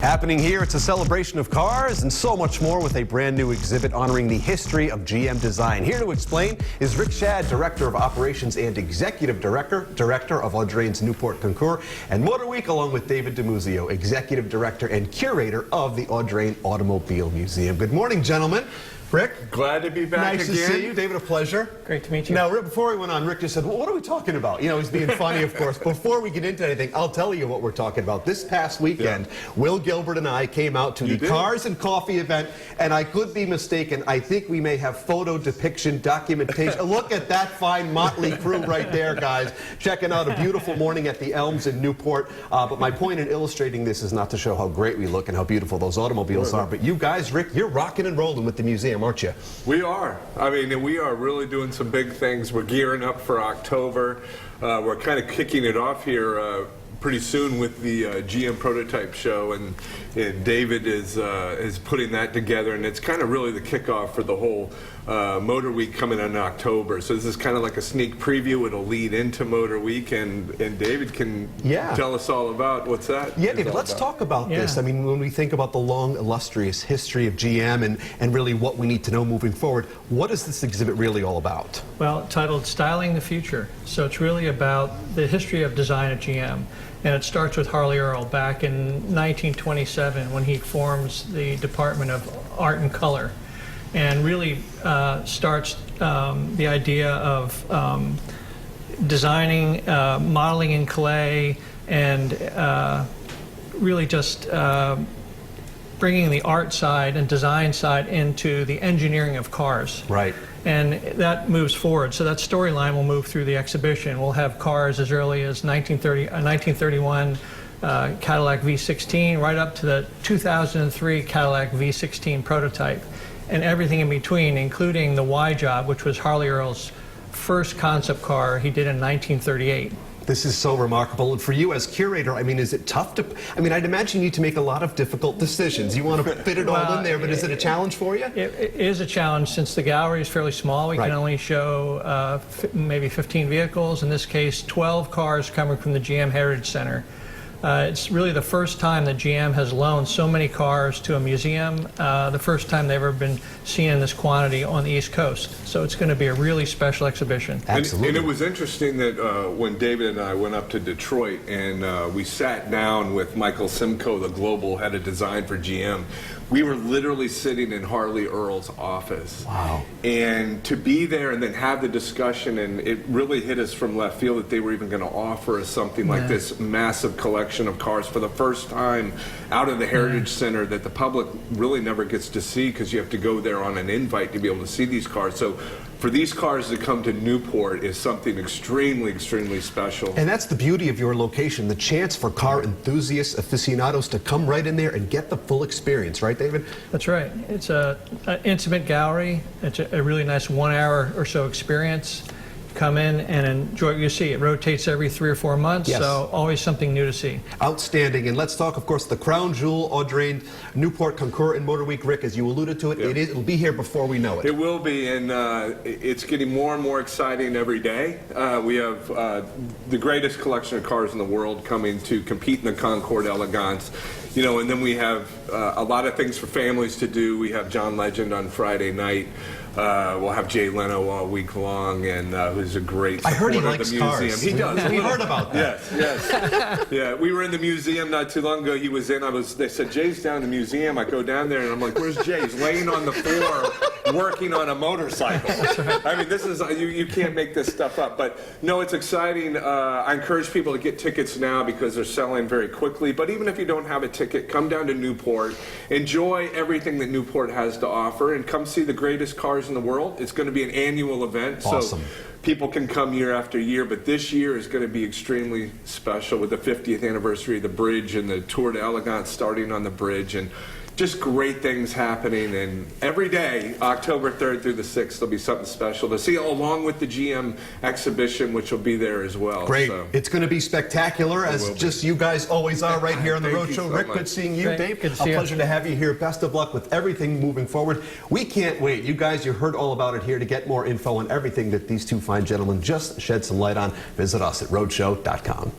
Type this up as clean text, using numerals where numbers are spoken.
Happening here, it's a celebration of cars and so much more with a brand new exhibit honoring the history of GM design. Here to explain is Rick Shadd, Director of Operations and Executive Director of Audrain's Newport Concours and Motor Week, along with David DiMuzio, Executive Director and Curator of the Audrain Automobile Museum. Good morning, gentlemen. Rick, glad to be back nice again. to see you. David, a pleasure. Great to meet you. Now, Rick, before we went on, Rick just said, well, what are we talking about? You know, he's being funny, of course. Before we get into anything, I'll tell you what we're talking about. This past weekend, Will Gilbert and I came out to the Cars and Coffee event, and I could be mistaken. I think we may have photo depiction, documentation. Look at that fine motley crew right there, guys. Checking out a beautiful morning at the Elms in Newport. But my point in illustrating this is not to show how great we look and how beautiful those automobiles are, but you guys, Rick, you're rocking and rolling with the museum, aren't you? We are. I mean, we are really doing some big things. We're gearing up for October. We're kind of kicking it off here pretty soon with the GM Prototype Show, and David is putting that together, and it's kind of really the kickoff for the whole Motor Week coming in October. So this is kind of like a sneak preview. It'll lead into Motor Week, and David can tell us all about what's that. Yeah, David, let's talk about this. I mean, when we think about the long, illustrious history of GM and really what we need to know moving forward, what is this exhibit really all about? Well, titled Styling the Future. So it's really about the history of design at GM. And it starts with Harley Earl back in 1927 when he forms the Department of Art and Color, and really starts the idea of designing, modeling in clay, and really just bringing the art side and design side into the engineering of cars. Right. And that moves forward. So that storyline will move through the exhibition. We'll have cars as early as 1931 Cadillac V16 right up to the 2003 Cadillac V16 prototype, and everything in between, including the Y Job, which was Harley Earl's first concept car he did in 1938. This is so remarkable. And for you as curator, I mean, is it tough to, I mean, I'd imagine you need to make a lot of difficult decisions. You want to fit it all in there, but is it a challenge for you? It is a challenge since the gallery is fairly small. We can only show maybe 15 vehicles. In this case, 12 cars coming from the GM Heritage Center. It's really the first time that GM has loaned so many cars to a museum, the first time they've ever been seen in this quantity on the East Coast. So it's going to be a really special exhibition. Absolutely. And it was interesting that when David and I went up to Detroit and we sat down with Michael Simcoe, the global head of design for GM, we were literally sitting in Harley Earl's office. Wow. And to be there and then have the discussion, and it really hit us from left field that they were even going to offer us something like this massive collection of cars for the first time out of the Heritage Center that the public really never gets to see, because you have to go there on an invite to be able to see these cars. So for these cars to come to Newport is something extremely, extremely special. And that's the beauty of your location, the chance for car enthusiasts, aficionados to come right in there and get the full experience, right, David? That's right. It's an intimate gallery. It's a really nice 1 hour or so experience. Come in and enjoy what you see. It rotates every 3 or 4 months, so always something new to see. Outstanding. And let's talk, of course, the crown jewel, Audrain Newport Concours and Motor Week. Rick, as you alluded to it, it'll be here before we know it. It will be, and it's getting more and more exciting every day. We have the greatest collection of cars in the world coming to compete in the Concorde Elegance. You know, and then we have a lot of things for families to do. We have John Legend on Friday night. We'll have Jay Leno all week long, and who's a great supporter I heard he of the likes museum. cars. He does. We heard about that. Yes. Yeah, we were in the museum not too long ago. He was in. They said, Jay's down in the museum. I go down there, and I'm like, where's Jay? He's laying on the floor working on a motorcycle. I mean, this is, you can't make this stuff up. But no, it's exciting. I encourage people to get tickets now because they're selling very quickly. But even if you don't have a ticket, come down to Newport. Enjoy everything that Newport has to offer, and come see the greatest cars in the world. It's going to be an annual event, so people can come year after year, but this year is going to be extremely special with the 50th anniversary of the bridge and the Tour de Elegance starting on the bridge, and just great things happening. And every day, October 3rd through the 6th, there'll be something special to see, along with the GM exhibition, which will be there as well. Great. So. It's going to be spectacular, as just you guys always are right here on the Roadshow. Rick, good seeing you. Dave, a pleasure to have you here. Best of luck with everything moving forward. We can't wait. You guys, you heard all about it here. To get more info on everything that these two fine gentlemen just shed some light on, visit us at roadshow.com.